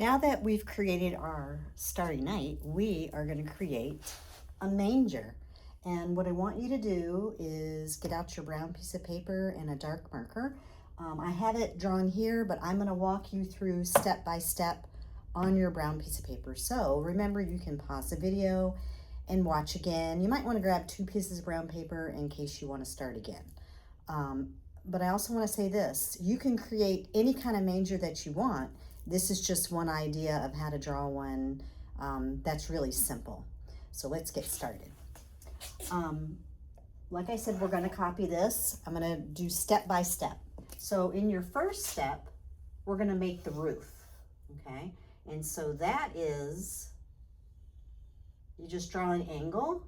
Now that we've created our Starry Night, we are going to create a manger. And what I want you to do is get out your brown piece of paper and a dark marker. I have it drawn here, but I'm going to walk you through step by step on your brown piece of paper. So remember, you can pause the video and watch again. You might want to grab 2 pieces of brown paper in case you want to start again. But I also want to say this, you can create any kind of manger that you want. This is just one idea of how to draw one that's really simple. So let's get started. Like I said, we're going to copy this. I'm going to do step by step. So in your first step, we're going to make the roof, okay? And so that is, you just draw an angle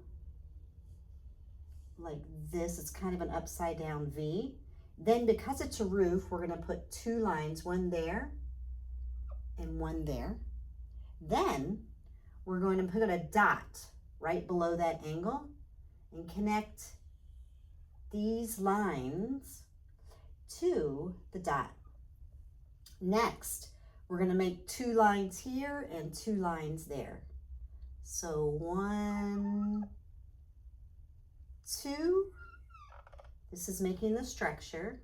like this. It's kind of an upside down V. Then because it's a roof, we're going to put 2 lines, one there and one there. Then we're going to put a dot right below that angle and connect these lines to the dot. Next, we're going to make 2 lines here and 2 lines there. So 1, 2. This is making the structure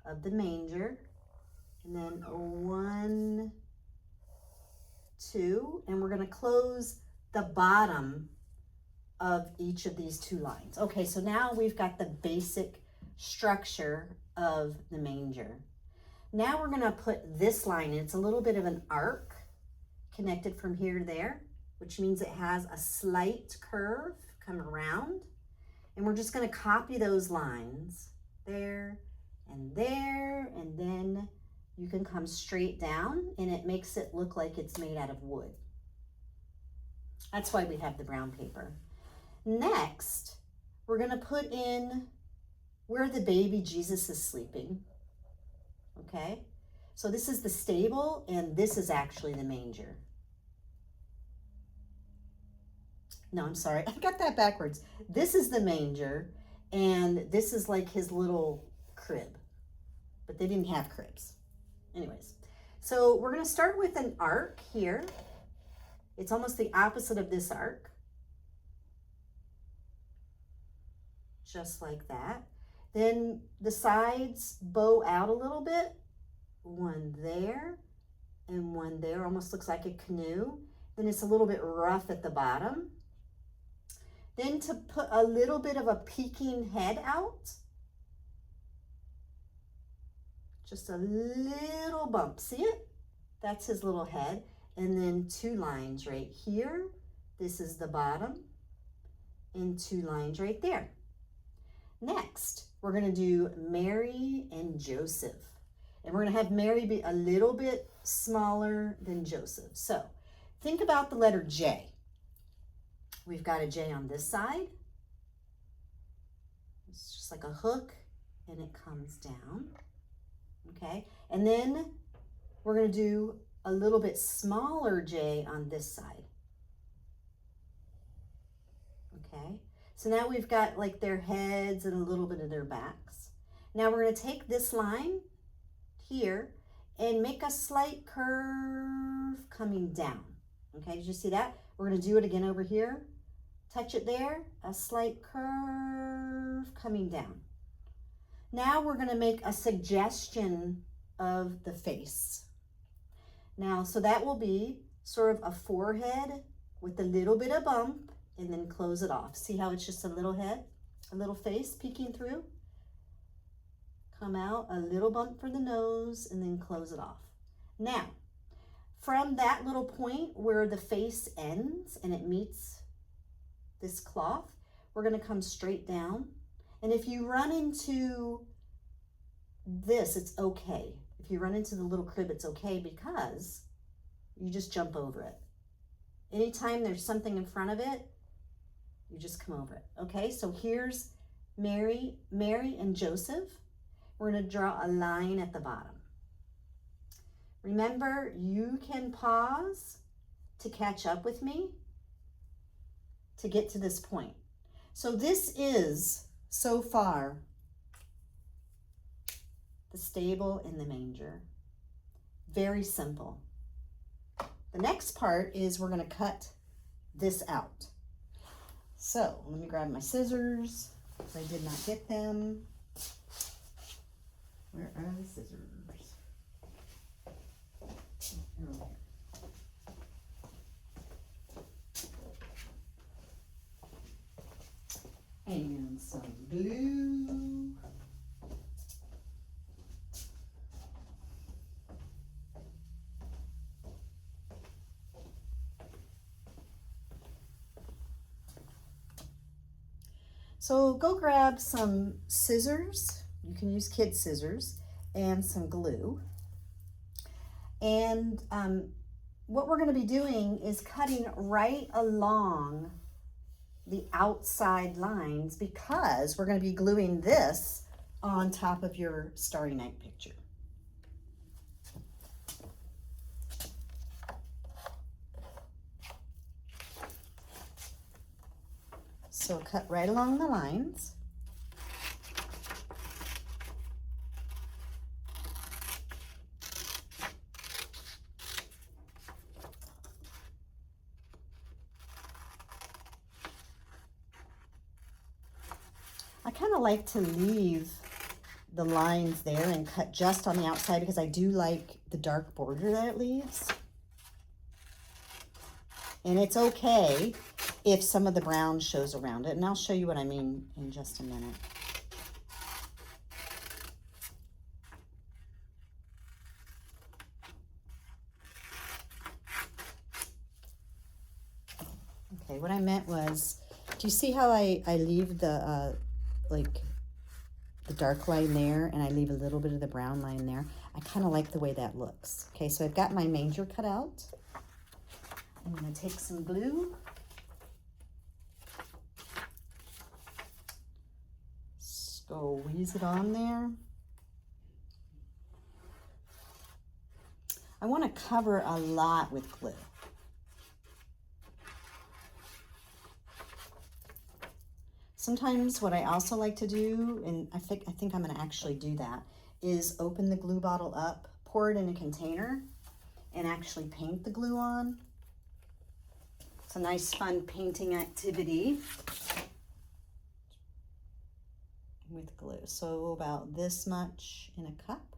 of the manger. And then 1, 2. And we're going to close the bottom of each of these 2 lines. Okay, so now we've got the basic structure of the manger. Now we're going to put this line, it's a little bit of an arc connected from here to there, which means it has a slight curve come around. And we're just going to copy those lines there, and then you can come straight down, and it makes it look like it's made out of wood. That's why we have the brown paper. Next, we're going to put in where the baby Jesus is sleeping. Okay? So this is the stable, and this is actually the manger. No, I'm sorry. I got that backwards. This is the manger, and this is like his little crib. But they didn't have cribs. Anyways, so we're going to start with an arc here. It's almost the opposite of this arc. Just like that. Then the sides bow out a little bit. One there and one there. Almost looks like a canoe. Then it's a little bit rough at the bottom. Then to put a little bit of a peeking head out, just a little bump, see it? That's his little head. And then 2 lines right here. This is the bottom, and 2 lines right there. Next, we're gonna do Mary and Joseph. And we're gonna have Mary be a little bit smaller than Joseph. So think about the letter J. We've got a J on this side. It's just like a hook, and it comes down, okay? And then we're gonna do a little bit smaller J on this side, okay? So now we've got like their heads and a little bit of their backs. Now we're gonna take this line here and make a slight curve coming down, okay? Did you see that? We're gonna do it again over here. Touch it there, a slight curve coming down. Now we're gonna make a suggestion of the face. Now, so that will be sort of a forehead with a little bit of bump, and then close it off. See how it's just a little head, a little face peeking through? Come out, a little bump for the nose, and then close it off. Now, from that little point where the face ends and it meets this cloth, we're going to come straight down. And if you run into this, it's okay. If you run into the little crib, it's okay because you just jump over it. Anytime there's something in front of it, you just come over it. Okay, so here's Mary and Joseph. We're going to draw a line at the bottom. Remember, you can pause to catch up with me to get to this point. So this is, so far, the stable and the manger. Very simple. The next part is we're going to cut this out. So let me grab my scissors. I did not get them. Where are the scissors? Here we go. And some glue. So go grab some scissors. You can use kid scissors and some glue. And what we're going to be doing is cutting right along the outside lines because we're going to be gluing this on top of your Starry Night picture. So cut right along the lines. I kind of like to leave the lines there and cut just on the outside because I do like the dark border that it leaves. And it's okay if some of the brown shows around it, and I'll show you what I mean in just a minute. Okay, what I meant was, do you see how I leave the like the dark line there and I leave a little bit of the brown line there? I kind of like the way that looks. Okay, so I've got my manger cut out. I'm going to take some glue. Squeeze it on there. I want to cover a lot with glue. Sometimes what I also like to do, and I think I'm going to actually do that, is open the glue bottle up, pour it in a container, and actually paint the glue on. It's a nice fun painting activity with glue. So about this much in a cup.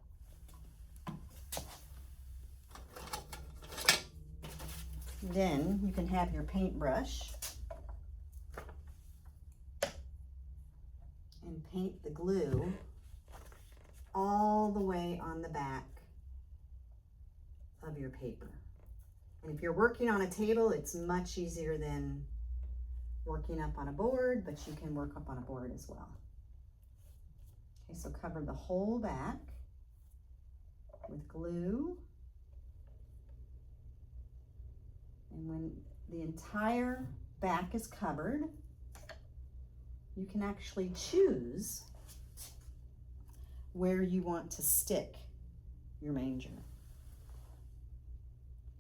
Then you can have your paintbrush and paint the glue all the way on the back of your paper. And if you're working on a table, it's much easier than working up on a board, but you can work up on a board as well. Okay, so cover the whole back with glue. And when the entire back is covered, you can actually choose where you want to stick your manger.